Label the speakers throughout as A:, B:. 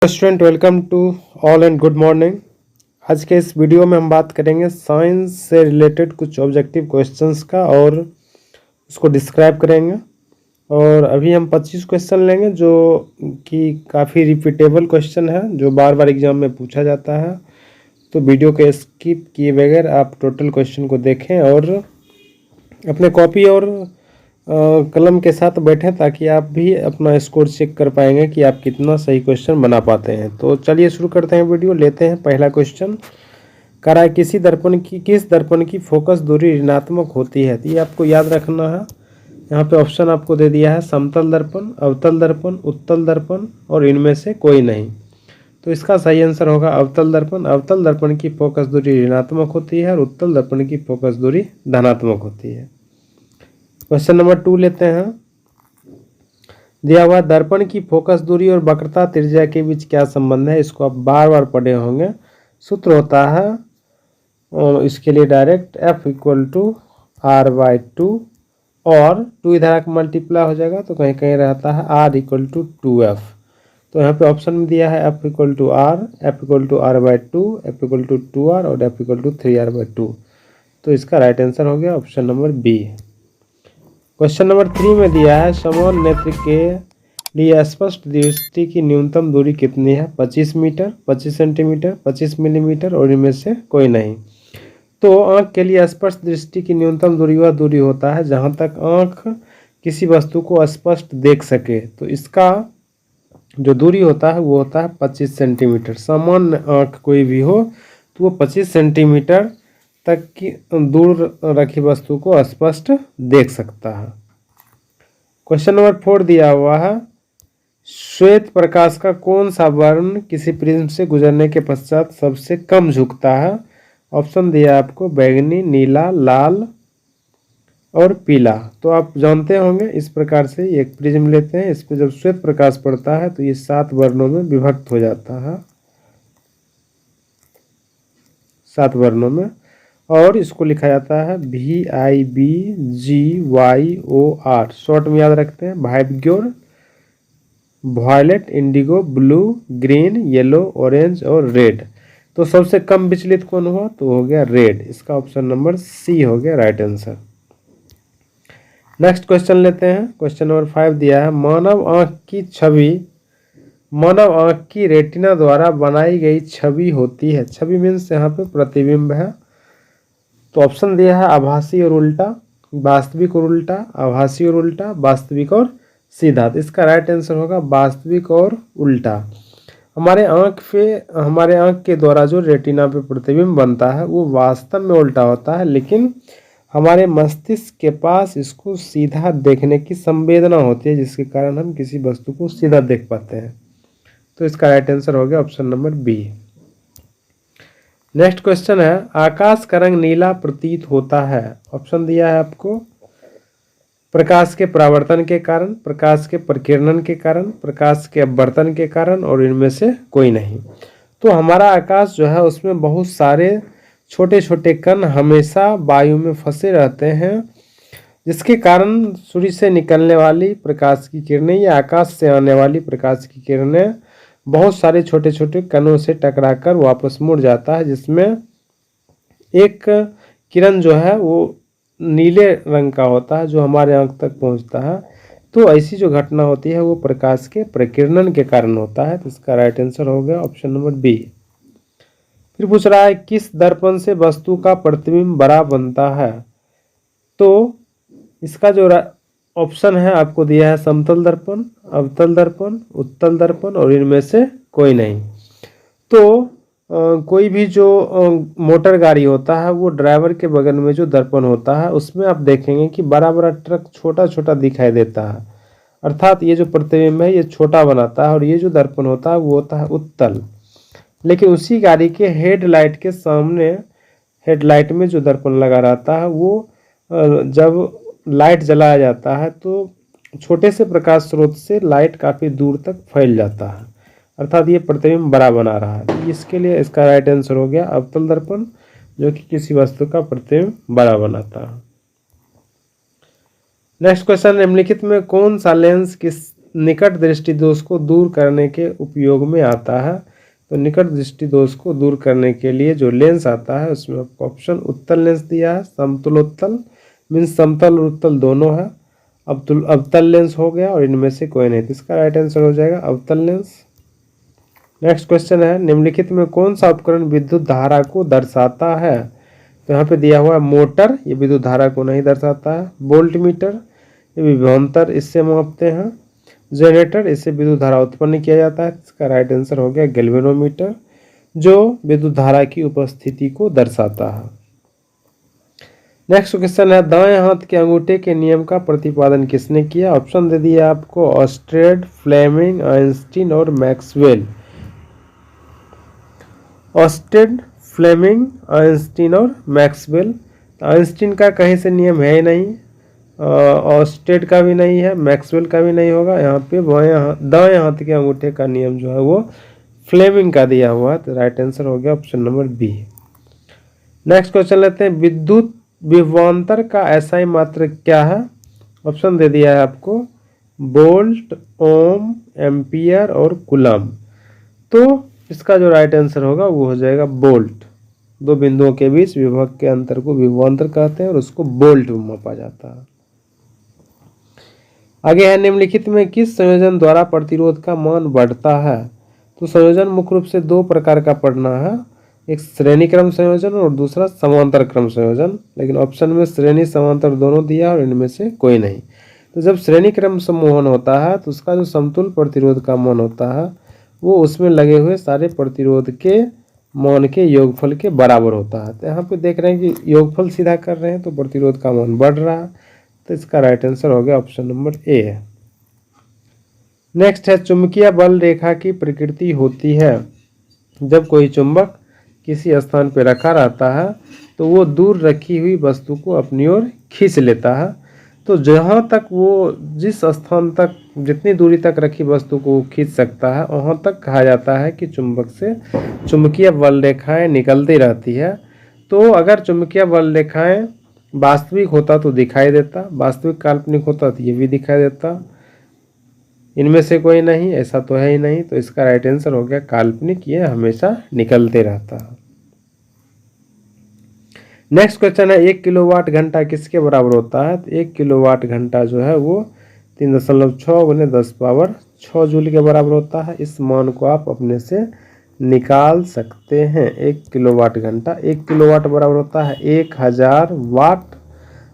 A: Student welcome to all and good morning. आज के इस वीडियो में हम बात करेंगे साइंस से रिलेटेड कुछ ऑब्जेक्टिव क्वेश्चंस का और उसको डिस्क्राइब करेंगे। और अभी हम 25 क्वेश्चन लेंगे जो कि काफ़ी रिपीटेबल क्वेश्चन है, जो बार बार एग्जाम में पूछा जाता है। तो वीडियो को स्किप किए बगैर आप टोटल क्वेश्चन को देखें और अपने कॉपी और कलम के साथ बैठें ताकि आप भी अपना स्कोर चेक कर पाएंगे कि आप कितना सही क्वेश्चन बना पाते हैं। तो चलिए शुरू करते हैं वीडियो। लेते हैं पहला क्वेश्चन। कह रहा है किस दर्पण की फोकस दूरी ऋणात्मक होती है। तो ये आपको याद रखना है। यहाँ पे ऑप्शन आपको दे दिया है समतल दर्पण, अवतल दर्पण, उत्तल दर्पण और इनमें से कोई नहीं। तो इसका सही आंसर होगा अवतल दर्पण। अवतल दर्पण की फोकस दूरी ऋणात्मक होती है और उत्तल दर्पण की फोकस दूरी धनात्मक होती है। क्वेश्चन नंबर 2 लेते हैं। दिया हुआ दर्पण की फोकस दूरी और वक्रता त्रिज्या के बीच क्या संबंध है। इसको आप बार बार पढ़े होंगे। सूत्र होता है इसके लिए डायरेक्ट F = R/2 और 2 इधर आकर मल्टीप्लाई हो जाएगा तो कहीं कहीं रहता है R = 2F। तो यहाँ पे ऑप्शन में दिया है F = R, F = R/2, F = 2R और F = 3R/2। तो इसका राइट आंसर हो गया option number B. Question number 3 में दिया है समान नेत्र के लिए स्पष्ट दृष्टि की न्यूनतम दूरी कितनी है। 25 मीटर, 25 सेंटीमीटर, 25 मिलीमीटर और इनमें से कोई नहीं। तो आँख के लिए स्पष्ट दृष्टि की न्यूनतम दूरी वह दूरी होता है जहाँ तक आँख किसी वस्तु को स्पष्ट देख सके। तो इसका जो दूरी होता है वो होता है 25 सेंटीमीटर। सामान्य आँख कोई भी हो तो वो 25 सेंटीमीटर तक की दूर रखी वस्तु को स्पष्ट देख सकता है। क्वेश्चन नंबर 4 दिया हुआ है श्वेत प्रकाश का कौन सा वर्ण किसी प्रिज्म से गुजरने के पश्चात सबसे कम झुकता है। ऑप्शन दिया आपको बैगनी, नीला, लाल और पीला। तो आप जानते होंगे इस प्रकार से एक प्रिज्म लेते हैं, इस पर जब श्वेत प्रकाश पड़ता है तो ये 7 वर्णों में विभक्त हो जाता है, 7 वर्णों में। और इसको लिखा जाता है VIBGYOR। शॉर्ट में याद रखते हैं VIBGYOR, violet, indigo, blue, green, yellow, orange और रेड। तो सबसे कम विचलित कौन हुआ तो हो गया रेड। इसका ऑप्शन नंबर सी हो गया राइट आंसर। नेक्स्ट क्वेश्चन लेते हैं। क्वेश्चन नंबर 5 दिया है मानव आंख की रेटिना द्वारा बनाई गई छवि होती है। छवि मीन्स यहाँ पे प्रतिबिंब है। तो ऑप्शन दिया है आभासी और उल्टा, वास्तविक और उल्टा, आभासी और उल्टा, वास्तविक और सीधा। तो इसका राइट आंसर होगा वास्तविक और उल्टा। हमारे आंख के द्वारा जो रेटिना पे प्रतिबिंब बनता है वो वास्तव में उल्टा होता है, लेकिन हमारे मस्तिष्क के पास इसको सीधा देखने की संवेदना होती है, जिसके कारण हम किसी वस्तु को सीधा देख पाते हैं। तो इसका राइट आंसर हो गया option number B. Next question है आकाश का रंग नीला प्रतीत होता है। ऑप्शन दिया है आपको प्रकाश के परावर्तन के कारण, प्रकाश के प्रकीर्णन के कारण, प्रकाश के अपवर्तन के कारण और इनमें से कोई नहीं। तो हमारा आकाश जो है उसमें बहुत सारे छोटे छोटे कण हमेशा वायु में फंसे रहते हैं, जिसके कारण सूर्य से निकलने वाली प्रकाश की किरणें या आकाश से आने वाली प्रकाश की किरणें बहुत सारे छोटे छोटे कणों से टकराकर वापस मुड़ जाता है, जिसमें एक किरण जो है वो नीले रंग का होता है जो हमारे आंख तक पहुंचता है। तो ऐसी जो घटना होती है वो प्रकाश के प्रकीर्णन के कारण होता है। तो इसका राइट आंसर हो गया ऑप्शन नंबर बी। फिर पूछ रहा है किस दर्पण से वस्तु का प्रतिबिंब बड़ा बनता है। तो इसका जो ऑप्शन है आपको दिया है समतल दर्पण, अवतल दर्पण, उत्तल दर्पण और इनमें से कोई नहीं। तो कोई भी जो मोटर गाड़ी होता है वो ड्राइवर के बगल में जो दर्पण होता है उसमें आप देखेंगे कि बड़ा बड़ा ट्रक छोटा छोटा दिखाई देता है, अर्थात ये जो प्रतिबिंब है ये छोटा बनाता है। और ये जो दर्पण होता है वो होता है उत्तल। लेकिन उसी गाड़ी के हेडलाइट के सामने, हेडलाइट में जो दर्पण लगा रहता है वो जब लाइट जलाया जाता है तो छोटे से प्रकाश स्रोत से लाइट काफ़ी दूर तक फैल जाता है, अर्थात ये प्रतिबिंब बड़ा बना रहा है। तो इसके लिए इसका राइट आंसर हो गया अवतल दर्पण, जो कि किसी वस्तु का प्रतिबिंब बड़ा बनाता है। नेक्स्ट क्वेश्चन निम्नलिखित में कौन सा लेंस निकट दृष्टि दोष को दूर करने के उपयोग में आता है। तो निकट दृष्टि दोष को दूर करने के लिए जो लेंस आता है उसमें आपको ऑप्शन उत्तल लेंस दिया है। समतलोत्तल मीन्स समतल और उत्तल दोनों है। अवतल लेंस हो गया और इनमें से कोई नहीं, तो इसका राइट आंसर हो जाएगा अवतल लेंस। नेक्स्ट क्वेश्चन है, निम्नलिखित में कौन सा उपकरण विद्युत धारा को दर्शाता है? तो यहाँ पे दिया हुआ है मोटर, ये विद्युत धारा को नहीं दर्शाता है। वोल्ट मीटर, ये विभवांतर इससे मापते हैं। जनरेटर, इससे विद्युत धारा उत्पन्न किया जाता है। इसका राइट आंसर हो गया गैल्वेनोमीटर, जो विद्युत धारा की उपस्थिति को दर्शाता है। नेक्स्ट क्वेश्चन है, दाएं हाथ के अंगूठे के नियम का प्रतिपादन किसने किया? ऑप्शन दे दिया आपको, ऑस्टेड, फ्लेमिंग, आइंस्टीन और मैक्सवेल। ऑस्टेड, फ्लेमिंग, आइंस्टीन और मैक्सवेल। आइंस्टीन का कहीं से नियम है ही नहीं, ऑस्टेड का भी नहीं है, मैक्सवेल का भी नहीं होगा। यहाँ पे दाएं हाथ के अंगूठे का नियम जो है वो फ्लेमिंग का दिया हुआ है, तो राइट आंसर हो गया option number B. Next question लेते हैं, विद्युत विभवांतर का एसआई मात्रक क्या है? ऑप्शन दे दिया है आपको, वोल्ट, ओम, एम्पियर और कूलम। तो इसका जो राइट आंसर होगा वो हो जाएगा वोल्ट। दो बिंदुओं के बीच विभव के अंतर को विभवांतर कहते हैं और उसको वोल्ट में मापा जाता है। आगे है, निम्नलिखित में किस संयोजन द्वारा प्रतिरोध का मान बढ़ता है? तो संयोजन मुख्य रूप से दो प्रकार का पढ़ना है, एक श्रेणी क्रम संयोजन और दूसरा समांतर क्रम संयोजन। लेकिन ऑप्शन में श्रेणी समांतर दोनों दिया और इनमें से कोई नहीं। तो जब श्रेणी क्रम समूहन होता है तो उसका जो समतुल प्रतिरोध का मान होता है वो उसमें लगे हुए सारे प्रतिरोध के मान के योगफल के बराबर होता है। तो यहाँ पे देख रहे हैं कि योगफल सीधा कर रहे हैं तो प्रतिरोध का मान बढ़ रहा है, तो इसका राइट आंसर हो गया ऑप्शन नंबर ए है। नेक्स्ट है, चुंबकीय बल रेखा की प्रकृति होती है, जब कोई चुंबक किसी स्थान पर रखा रहता है तो वो दूर रखी हुई वस्तु को अपनी ओर खींच लेता है। तो जहाँ तक वो जिस स्थान तक जितनी दूरी तक रखी वस्तु को खींच सकता है वहाँ तक कहा जाता है कि चुंबक से चुंबकीय बल रेखाएं निकलती रहती है। तो अगर चुंबकीय बल रेखाएं वास्तविक होता तो दिखाई देता, वास्तविक काल्पनिक होता तो ये भी दिखाई देता। इनमें से कोई नहीं, ऐसा तो है ही नहीं, तो इसका राइट आंसर हो गया काल्पनिक, ये हमेशा निकलते रहता है। नेक्स्ट क्वेश्चन है, 1 किलोवाट घंटा किसके बराबर होता है? तो 1 किलोवाट घंटा जो है वो 3.6 × 10⁻6 जूल के बराबर होता है। इस मान को आप अपने से निकाल सकते हैं। 1 किलोवाट घंटा, 1 किलोवाट बराबर होता है 1000 वाट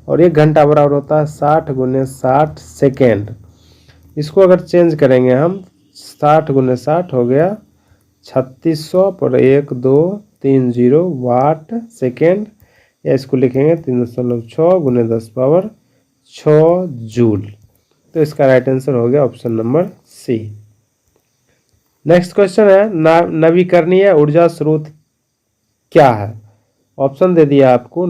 A: और 1 घंटा बराबर होता है 60 × 60 सेकेंड। इसको अगर चेंज करेंगे हम, 60 × 60 हो गया 3600 पर 1230 वाट सेकेंड, या इसको लिखेंगे 3.6 × 10⁻6 जूल। तो इसका राइट आंसर हो गया option number C. Next question है, नवीकरणीय ऊर्जा स्रोत क्या है? ऑप्शन दे दिया आपको,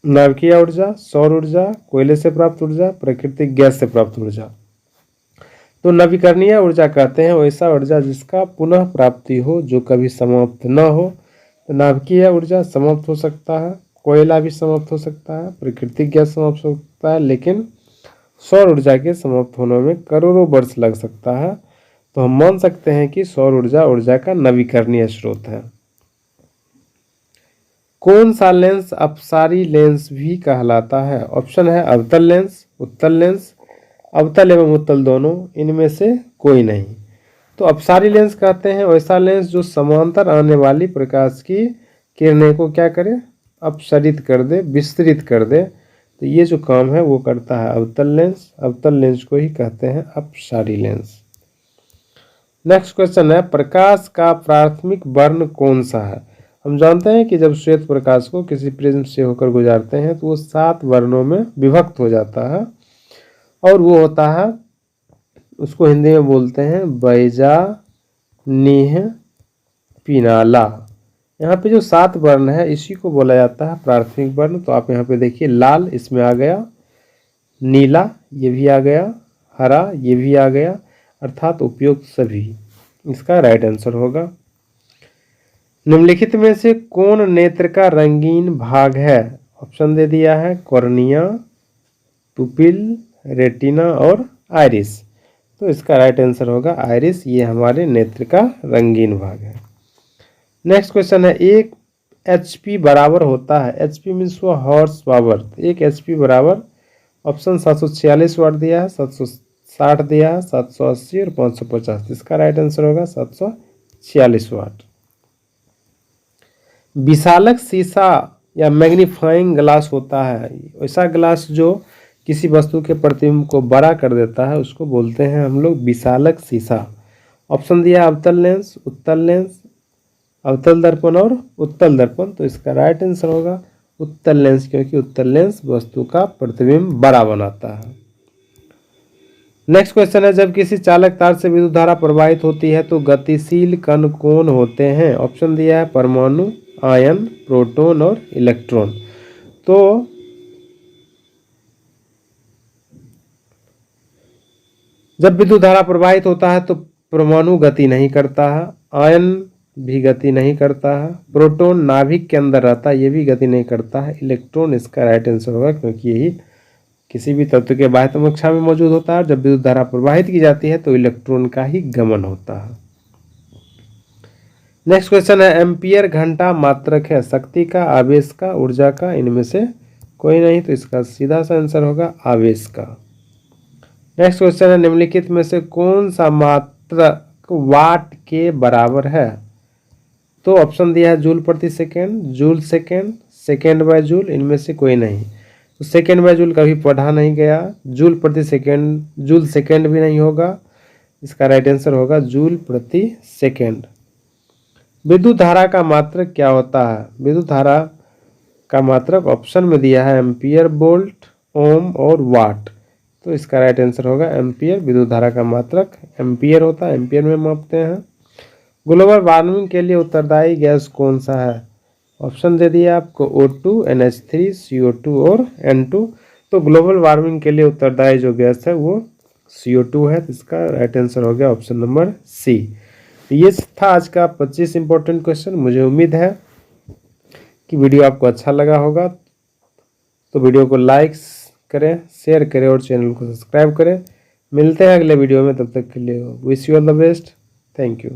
A: नाभिकीय ऊर्जा, सौर ऊर्जा, कोयले से प्राप्त ऊर्जा, प्राकृतिक गैस से प्राप्त ऊर्जा। तो नवीकरणीय ऊर्जा कहते हैं वैसा ऊर्जा जिसका पुनः प्राप्ति हो, जो कभी समाप्त न हो। तो नाभिकीय ऊर्जा समाप्त हो सकता है, कोयला भी समाप्त हो सकता है, प्राकृतिक गैस समाप्त हो सकता है, लेकिन सौर ऊर्जा के समाप्त होने में करोड़ों वर्ष लग सकता है। तो हम मान सकते हैं कि सौर ऊर्जा का नवीकरणीय स्रोत है। कौन सा लेंस अपसारी लेंस भी कहलाता है? ऑप्शन है अवतल लेंस, उत्तल लेंस, अवतल एवं उत्तल दोनों, इनमें से कोई नहीं। तो अपसारी लेंस कहते हैं वैसा लेंस जो समांतर आने वाली प्रकाश की किरणें को क्या करे, अपसरित कर दे, विस्तृत कर दे। तो ये जो काम है वो करता है अवतल लेंस। अवतल लेंस को ही कहते हैं अपसारी लेंस। नेक्स्ट क्वेश्चन है, प्रकाश का प्राथमिक वर्ण कौन सा है? हम जानते हैं कि जब श्वेत प्रकाश को किसी प्रिज्म से होकर गुजारते हैं तो वो 7 वर्णों में विभक्त हो जाता है और वो होता है, उसको हिंदी में बोलते हैं बैजा नीह पिनाला। यहाँ पे जो 7 वर्ण है इसी को बोला जाता है प्राथमिक वर्ण। तो आप यहाँ पे देखिए, लाल इसमें आ गया, नीला ये भी आ गया, हरा ये भी आ गया, अर्थात उपयुक्त सभी। इसका राइट आंसर होगा। निम्नलिखित में से कौन नेत्र का रंगीन भाग है? ऑप्शन दे दिया है, कॉर्निया, पुपिल, रेटिना और आइरिस। तो इसका राइट आंसर होगा आइरिस, ये हमारे नेत्र का रंगीन भाग है। नेक्स्ट क्वेश्चन है, एक HP बराबर होता है, HP मीन्स वो हॉर्स पावर, एक HP बराबर ऑप्शन 746 वाट दिया है, 760 दिया है, 780 और 550। इसका राइट आंसर होगा 746 वाट। विशालक शीशा या मैग्नीफाइंग ग्लास होता है, ऐसा ग्लास जो किसी वस्तु के प्रतिबिंब को बड़ा कर देता है, उसको बोलते हैं हम लोग विशालक शीशा। ऑप्शन दिया अवतल लेंस, उत्तल लेंस, अवतल दर्पण और उत्तल दर्पण। तो इसका राइट आंसर होगा उत्तल लेंस, क्योंकि उत्तल लेंस वस्तु का प्रतिबिंब बड़ा बनाता है। नेक्स्ट क्वेश्चन है, जब किसी चालक तार से विद्युत धारा प्रवाहित होती है तो गतिशील कण कौन होते हैं? ऑप्शन दिया है परमाणु, आयन, प्रोटॉन और इलेक्ट्रॉन। तो जब विद्युत धारा प्रवाहित होता है तो परमाणु गति नहीं करता है, आयन भी गति नहीं करता है, प्रोटॉन नाभिक के अंदर रहता है, ये भी गति नहीं करता है, इलेक्ट्रॉन इसका राइट आंसर होगा, क्योंकि यही किसी भी तत्व के बाह्यतम कक्षा में मौजूद होता है। जब विद्युत धारा प्रवाहित की जाती है तो इलेक्ट्रॉन का ही गमन होता है। नेक्स्ट क्वेश्चन है, एम्पियर घंटा मात्रक है शक्ति का, आवेश का, ऊर्जा का, इनमें से कोई नहीं। तो इसका सीधा सा आंसर होगा आवेश का। नेक्स्ट क्वेश्चन है, निम्नलिखित में से कौन सा मात्रक वाट के बराबर है? तो ऑप्शन दिया है जूल प्रति second, joule second, second by joule, इनमें से कोई नहीं। तो सेकेंड बाय जूल कभी पढ़ा नहीं गया, जूल प्रति सेकेंड, जूल सेकेंड भी नहीं होगा। इसका राइट आंसर होगा जूल प्रति सेकेंड। विद्युत धारा का मात्रक क्या होता है? विद्युत धारा का मात्रक ऑप्शन में दिया है एम्पियर, वोल्ट, ओम और वाट। तो इसका राइट आंसर होगा एम्पियर। विद्युत धारा का मात्रक एम्पियर होता है, एम्पियर में मापते हैं। ग्लोबल वार्मिंग के लिए उत्तरदायी गैस कौन सा है? ऑप्शन दे दिया आपको O2, NH3, CO2 और N2। तो ग्लोबल वार्मिंग के लिए उत्तरदायी जो गैस है वो CO2 है। तो इसका राइट आंसर हो गया ऑप्शन नंबर C। ये था आज का 25 इंपॉर्टेंट क्वेश्चन। मुझे उम्मीद है कि वीडियो आपको अच्छा लगा होगा। तो वीडियो को लाइक करें, शेयर करें और चैनल को सब्सक्राइब करें। मिलते हैं अगले वीडियो में, तब तक के लिए wish you all the best. Thank you.